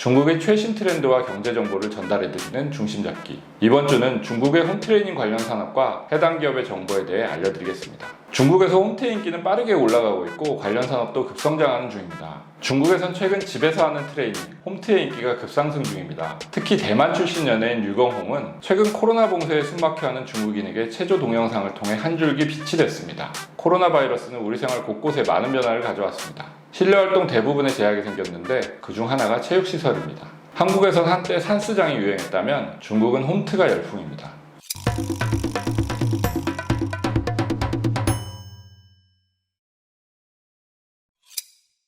중국의 최신 트렌드와 경제 정보를 전달해드리는 중심잡기. 이번 주는 중국의 홈트레이닝 관련 산업과 해당 기업의 정보에 대해 알려드리겠습니다. 중국에서 홈트의 인기는 빠르게 올라가고 있고 관련 산업도 급성장하는 중입니다. 중국에선 최근 집에서 하는 트레이닝, 홈트의 인기가 급상승 중입니다. 특히 대만 출신 연예인 류경홍은 최근 코로나 봉쇄에 숨막혀하는 중국인에게 체조 동영상을 통해 한 줄기 빛이 됐습니다. 코로나 바이러스는 우리 생활 곳곳에 많은 변화를 가져왔습니다. 실내 활동 대부분에 제약이 생겼는데 그중 하나가 체육시설입니다. 한국에선 한때 산스장이 유행했다면 중국은 홈트가 열풍입니다.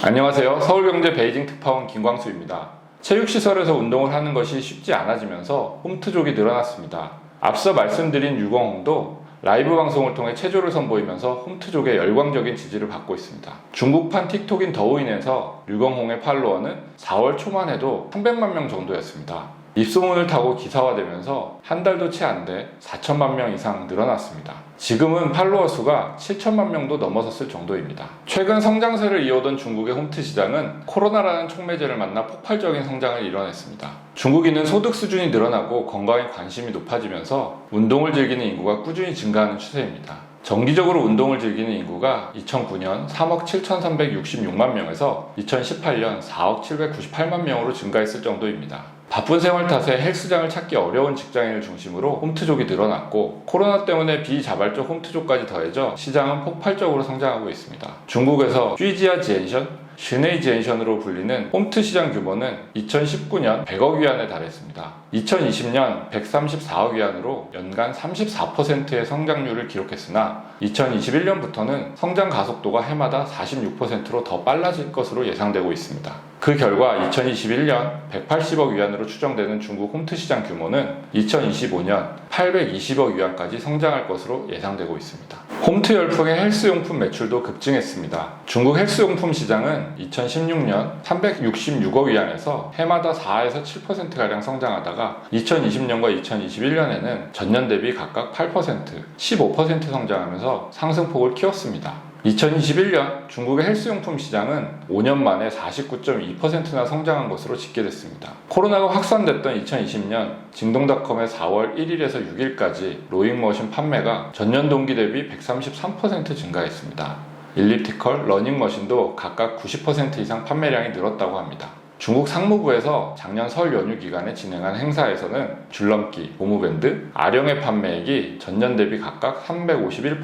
안녕하세요. 서울경제 베이징 특파원 김광수입니다. 체육시설에서 운동을 하는 것이 쉽지 않아지면서 홈트족이 늘어났습니다. 앞서 말씀드린 류경홍도 라이브 방송을 통해 체조를 선보이면서 홈트족의 열광적인 지지를 받고 있습니다. 중국판 틱톡인 더우인에서 류경홍의 팔로워는 4월 초만 해도 300만 명 정도였습니다. 입소문을 타고 기사화되면서 한 달도 채 안 돼 4천만 명 이상 늘어났습니다. 지금은 팔로워 수가 7천만 명도 넘어섰을 정도입니다. 최근 성장세를 이어오던 중국의 홈트 시장은 코로나라는 촉매제를 만나 폭발적인 성장을 이뤄냈습니다. 중국인은 소득 수준이 늘어나고 건강에 관심이 높아지면서 운동을 즐기는 인구가 꾸준히 증가하는 추세입니다. 정기적으로 운동을 즐기는 인구가 2009년 3억 7,366만 명에서 2018년 4억 798만 명으로 증가했을 정도입니다. 바쁜 생활 탓에 헬스장을 찾기 어려운 직장인을 중심으로 홈트족이 늘어났고 코로나 때문에 비자발적 홈트족까지 더해져 시장은 폭발적으로 성장하고 있습니다. 중국에서 쥐지아 지엔션, 슈네이 지엔션으로 불리는 홈트 시장 규모는 2019년 100억 위안에 달했습니다. 2020년 134억 위안으로 연간 34%의 성장률을 기록했으나 2021년부터는 성장 가속도가 해마다 46%로 더 빨라질 것으로 예상되고 있습니다. 그 결과 2021년 180억 위안으로 추정되는 중국 홈트 시장 규모는 2025년 820억 위안까지 성장할 것으로 예상되고 있습니다. 홈트 열풍의 헬스용품 매출도 급증했습니다. 중국 헬스용품 시장은 2016년 366억 위안에서 해마다 4에서 7%가량 성장하다가 2020년과 2021년에는 전년 대비 각각 8%, 15% 성장하면서 상승폭을 키웠습니다. 2021년 중국의 헬스용품 시장은 5년 만에 49.2%나 성장한 것으로 집계됐습니다. 코로나가 확산됐던 2020년 징동닷컴의 4월 1일에서 6일까지 로잉머신 판매가 전년 동기 대비 133% 증가했습니다. 일리프티컬, 러닝머신도 각각 90% 이상 판매량이 늘었다고 합니다. 중국 상무부에서 작년 설 연휴 기간에 진행한 행사에서는 줄넘기, 고무밴드, 아령의 판매액이 전년 대비 각각 351%,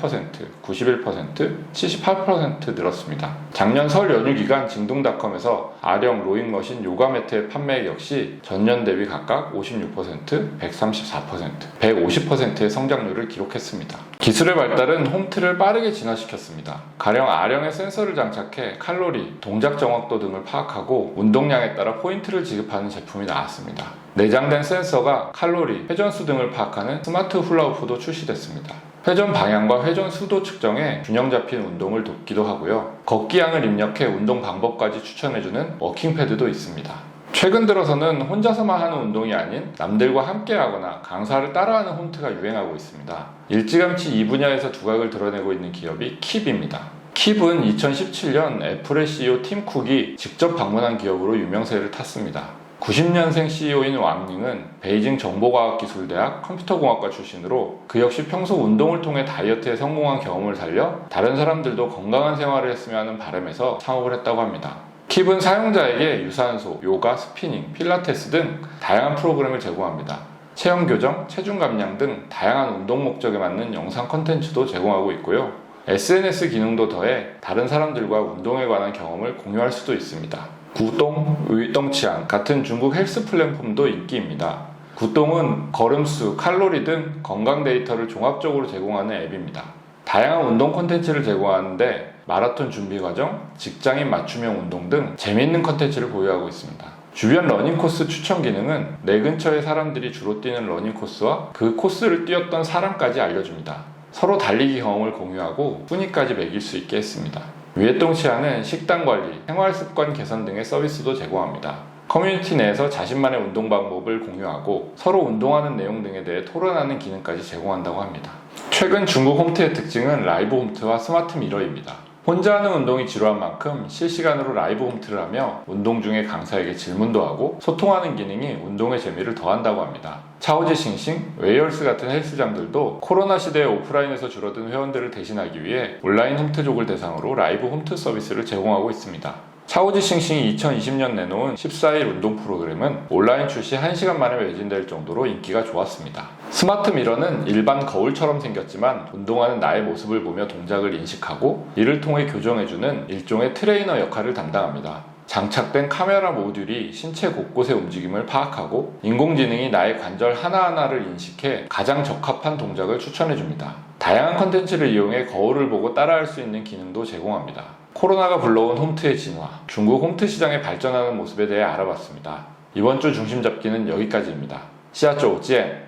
91%, 78% 늘었습니다. 작년 설 연휴 기간 징동닷컴에서 아령, 로잉머신, 요가매트의 판매액 역시 전년 대비 각각 56%, 134%, 150%의 성장률을 기록했습니다. 기술의 발달은 홈트를 빠르게 진화시켰습니다. 가령 아령에 센서를 장착해 칼로리, 동작 정확도 등을 파악하고 운동량에 따라 포인트를 지급하는 제품이 나왔습니다. 내장된 센서가 칼로리, 회전수 등을 파악하는 스마트 훌라후프도 출시됐습니다. 회전 방향과 회전 수도 측정에 균형 잡힌 운동을 돕기도 하고요. 걷기량을 입력해 운동 방법까지 추천해주는 워킹 패드도 있습니다. 최근 들어서는 혼자서만 하는 운동이 아닌 남들과 함께 하거나 강사를 따라하는 홈트가 유행하고 있습니다. 일찌감치 이 분야에서 두각을 드러내고 있는 기업이 킵입니다. 킵은 2017년 애플의 CEO 팀 쿡이 직접 방문한 기업으로 유명세를 탔습니다. 90년생 CEO인 왕닝은 베이징 정보과학기술대학 컴퓨터공학과 출신으로 그 역시 평소 운동을 통해 다이어트에 성공한 경험을 살려 다른 사람들도 건강한 생활을 했으면 하는 바람에서 창업을 했다고 합니다. 킵은 사용자에게 유산소, 요가, 스피닝, 필라테스 등 다양한 프로그램을 제공합니다. 체형 교정, 체중 감량 등 다양한 운동 목적에 맞는 영상 콘텐츠도 제공하고 있고요. SNS 기능도 더해 다른 사람들과 운동에 관한 경험을 공유할 수도 있습니다. 구동, 위동치안 같은 중국 헬스 플랫폼도 인기입니다. 구동은 걸음수, 칼로리 등 건강 데이터를 종합적으로 제공하는 앱입니다. 다양한 운동 콘텐츠를 제공하는데 마라톤 준비 과정, 직장인 맞춤형 운동 등 재미있는 콘텐츠를 보유하고 있습니다. 주변 러닝코스 추천 기능은 내 근처의 사람들이 주로 뛰는 러닝코스와 그 코스를 뛰었던 사람까지 알려줍니다. 서로 달리기 경험을 공유하고 순위까지 매길 수 있게 했습니다. 위해동치아는 식단 관리, 생활습관 개선 등의 서비스도 제공합니다. 커뮤니티 내에서 자신만의 운동 방법을 공유하고 서로 운동하는 내용 등에 대해 토론하는 기능까지 제공한다고 합니다. 최근 중국 홈트의 특징은 라이브 홈트와 스마트 미러입니다. 혼자 하는 운동이 지루한 만큼 실시간으로 라이브 홈트를 하며 운동 중에 강사에게 질문도 하고 소통하는 기능이 운동의 재미를 더한다고 합니다. 차오지 싱싱, 웨이얼스 같은 헬스장들도 코로나 시대에 오프라인에서 줄어든 회원들을 대신하기 위해 온라인 홈트족을 대상으로 라이브 홈트 서비스를 제공하고 있습니다. 차오지 싱싱이 2020년 내놓은 14일 운동 프로그램은 온라인 출시 1시간 만에 매진될 정도로 인기가 좋았습니다. 스마트 미러는 일반 거울처럼 생겼지만 운동하는 나의 모습을 보며 동작을 인식하고 이를 통해 교정해주는 일종의 트레이너 역할을 담당합니다. 장착된 카메라 모듈이 신체 곳곳의 움직임을 파악하고 인공지능이 나의 관절 하나하나를 인식해 가장 적합한 동작을 추천해줍니다. 다양한 컨텐츠를 이용해 거울을 보고 따라할 수 있는 기능도 제공합니다. 코로나가 불러온 홈트의 진화, 중국 홈트 시장의 발전하는 모습에 대해 알아봤습니다. 이번 주 중심 잡기는 여기까지입니다. 시아쪼 오지엔!